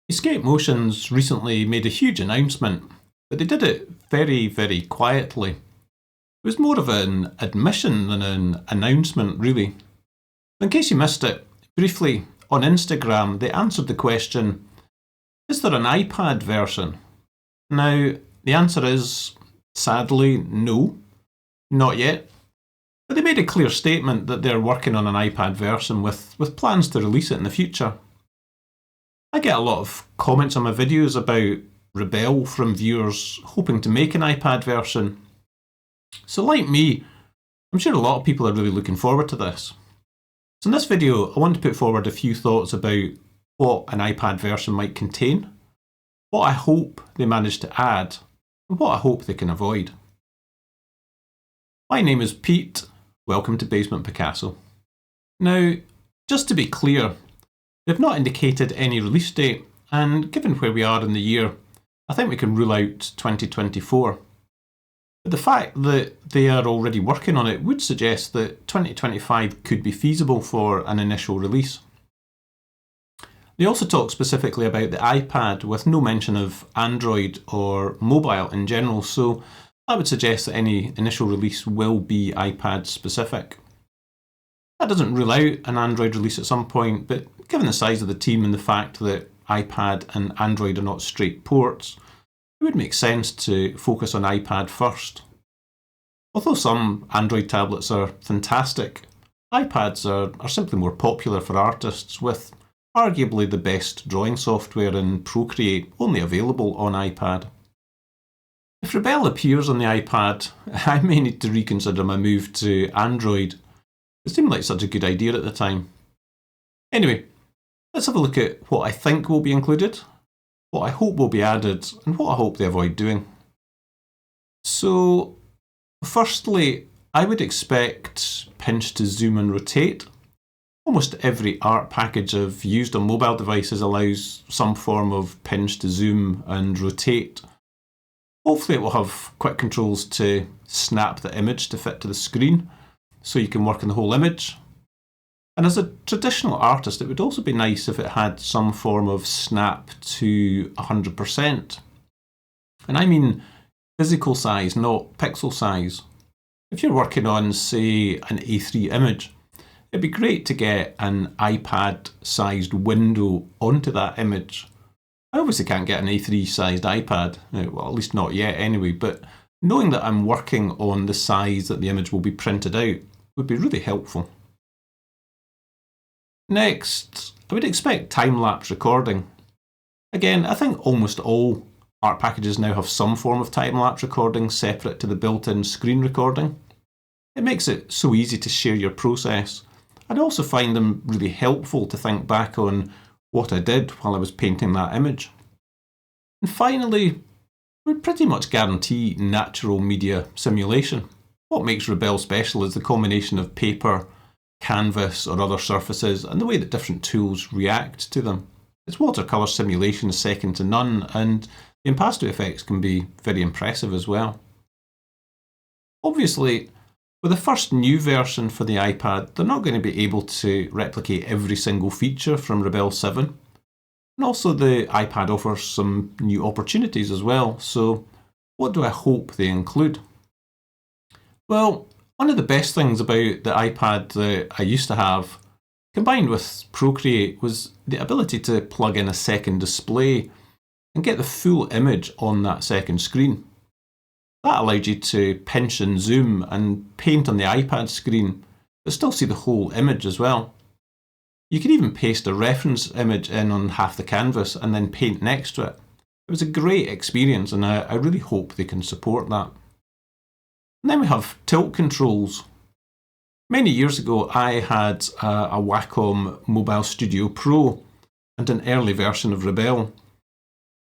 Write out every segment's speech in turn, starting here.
Escape Motions recently made a huge announcement, but they did it very, very quietly. It was more of an admission than an announcement, really. In case you missed it, briefly, on Instagram they answered the question, is there an iPad version? Now, the answer is, sadly, no, not yet. But they made a clear statement that they're working on an iPad version with plans to release it in the future. I get a lot of comments on my videos about Rebelle from viewers hoping to make an iPad version. So like me, I'm sure a lot of people are really looking forward to this. So in this video, I want to put forward a few thoughts about what an iPad version might contain, what I hope they manage to add, and what I hope they can avoid. My name is Pete. Welcome to Basement Picasso. Now, just to be clear, they've not indicated any release date, and given where we are in the year, I think we can rule out 2024. But the fact that they are already working on it would suggest that 2025 could be feasible for an initial release. They also talk specifically about the iPad with no mention of Android or mobile in general, so I would suggest that any initial release will be iPad specific. That doesn't rule out an Android release at some point, but given the size of the team and the fact that iPad and Android are not straight ports, it would make sense to focus on iPad first. Although some Android tablets are fantastic, iPads are simply more popular for artists, with arguably the best drawing software in Procreate only available on iPad. If Rebelle appears on the iPad, I may need to reconsider my move to Android. It seemed like such a good idea at the time. Anyway, let's have a look at what I think will be included, what I hope will be added, and what I hope they avoid doing. So, firstly, I would expect pinch to zoom and rotate. Almost every art package I've used on mobile devices allows some form of pinch to zoom and rotate. Hopefully it will have quick controls to snap the image to fit to the screen, so you can work on the whole image. And as a traditional artist, it would also be nice if it had some form of snap to 100%. And I mean physical size, not pixel size. If you're working on, say, an A3 image, it'd be great to get an iPad-sized window onto that image. I obviously can't get an A3-sized iPad, well, at least not yet anyway, but knowing that I'm working on the size that the image will be printed out would be really helpful. Next, I would expect time-lapse recording. Again, I think almost all art packages now have some form of time-lapse recording separate to the built-in screen recording. It makes it so easy to share your process. I'd also find them really helpful to think back on what I did while I was painting that image. And finally, I would pretty much guarantee natural media simulation. What makes Rebelle special is the combination of paper, canvas or other surfaces and the way that different tools react to them. Its watercolour simulation is second to none, and the impasto effects can be very impressive as well. Obviously, with the first new version for the iPad, they're not going to be able to replicate every single feature from Rebelle 7. And also the iPad offers some new opportunities as well, so what do I hope they include? Well, one of the best things about the iPad that I used to have, combined with Procreate, was the ability to plug in a second display and get the full image on that second screen. That allowed you to pinch and zoom and paint on the iPad screen, but still see the whole image as well. You could even paste a reference image in on half the canvas and then paint next to it. It was a great experience, and I really hope they can support that. And then we have tilt controls. Many years ago, I had a Wacom Mobile Studio Pro and an early version of Rebelle.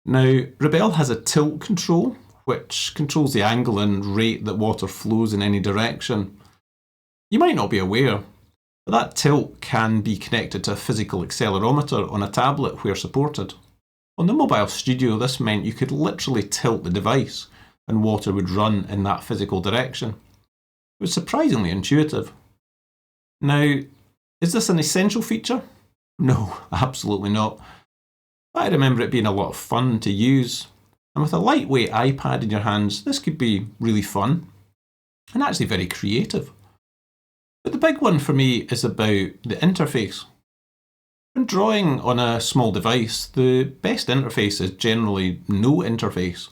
Now, Rebelle has a tilt control, which controls the angle and rate that water flows in any direction. You might not be aware, but that tilt can be connected to a physical accelerometer on a tablet where supported. On the Mobile Studio, this meant you could literally tilt the device and water would run in that physical direction. It was surprisingly intuitive. Now, is this an essential feature? No, absolutely not. But I remember it being a lot of fun to use. And with a lightweight iPad in your hands, this could be really fun and actually very creative. But the big one for me is about the interface. When drawing on a small device, the best interface is generally no interface.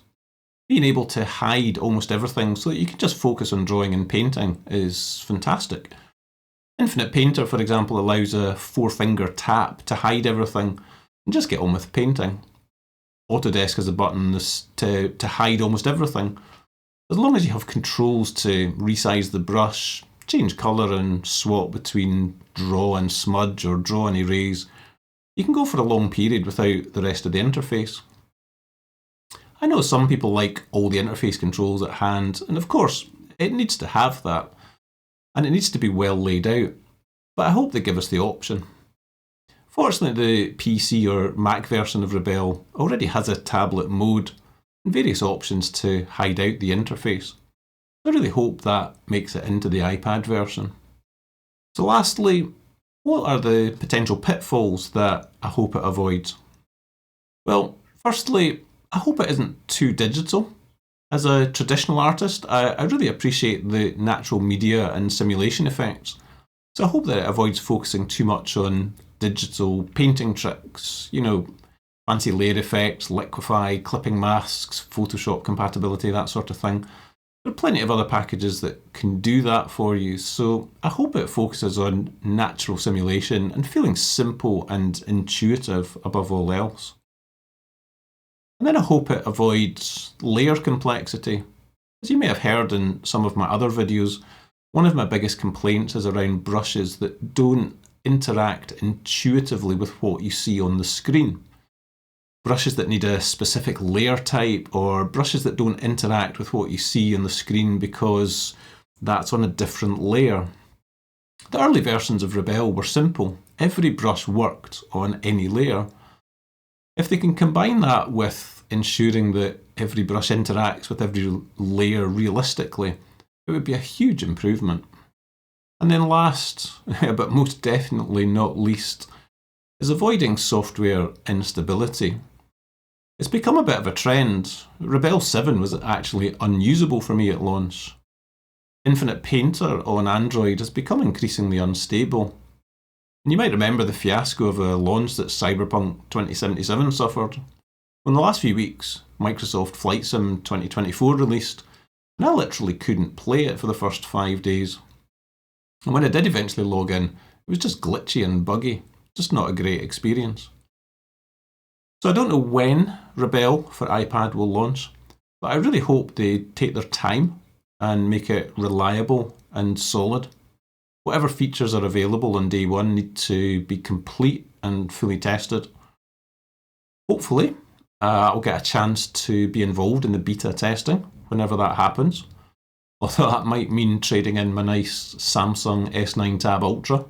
Being able to hide almost everything so that you can just focus on drawing and painting is fantastic. Infinite Painter, for example, allows a 4-finger tap to hide everything and just get on with painting. Autodesk has a button to hide almost everything. As long as you have controls to resize the brush, change colour and swap between draw and smudge or draw and erase, you can go for a long period without the rest of the interface. I know some people like all the interface controls at hand, and of course it needs to have that, and it needs to be well laid out, but I hope they give us the option. Fortunately, the PC or Mac version of Rebelle already has a tablet mode and various options to hide out the interface. I really hope that makes it into the iPad version. So lastly, what are the potential pitfalls that I hope it avoids? Well, firstly, I hope it isn't too digital. As a traditional artist, I really appreciate the natural media and simulation effects. So I hope that it avoids focusing too much on digital painting tricks, fancy layer effects, liquify, clipping masks, Photoshop compatibility, that sort of thing. There are plenty of other packages that can do that for you, so I hope it focuses on natural simulation and feeling simple and intuitive above all else. And then I hope it avoids layer complexity. As you may have heard in some of my other videos, one of my biggest complaints is around brushes that don't interact intuitively with what you see on the screen. Brushes that need a specific layer type, or brushes that don't interact with what you see on the screen because that's on a different layer. The early versions of Rebelle were simple. Every brush worked on any layer. If they can combine that with ensuring that every brush interacts with every layer realistically, it would be a huge improvement. And then last, but most definitely not least, is avoiding software instability. It's become a bit of a trend. Rebelle 7 was actually unusable for me at launch. Infinite Painter on Android has become increasingly unstable. And you might remember the fiasco of a launch that Cyberpunk 2077 suffered. In the last few weeks, Microsoft Flight Sim 2024 released, and I literally couldn't play it for the first 5 days. And when I did eventually log in, it was just glitchy and buggy, just not a great experience. So I don't know when Rebelle for iPad will launch, but I really hope they take their time and make it reliable and solid. Whatever features are available on day one need to be complete and fully tested. Hopefully, I'll get a chance to be involved in the beta testing whenever that happens, although that might mean trading in my nice Samsung S9 Tab Ultra.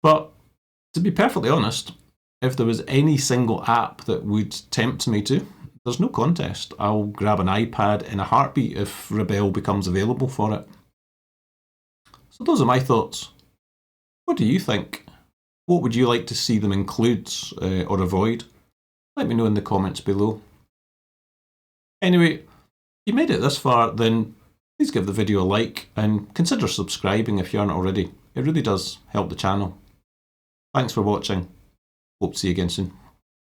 But to be perfectly honest, if there was any single app that would tempt me to, there's no contest. I'll grab an iPad in a heartbeat if Rebelle becomes available for it. So those are my thoughts. What do you think? What would you like to see them include or avoid? Let me know in the comments below. Anyway, if you made it this far, then please give the video a like and consider subscribing if you aren't already. It really does help the channel. Thanks for watching. Hope to see you again soon.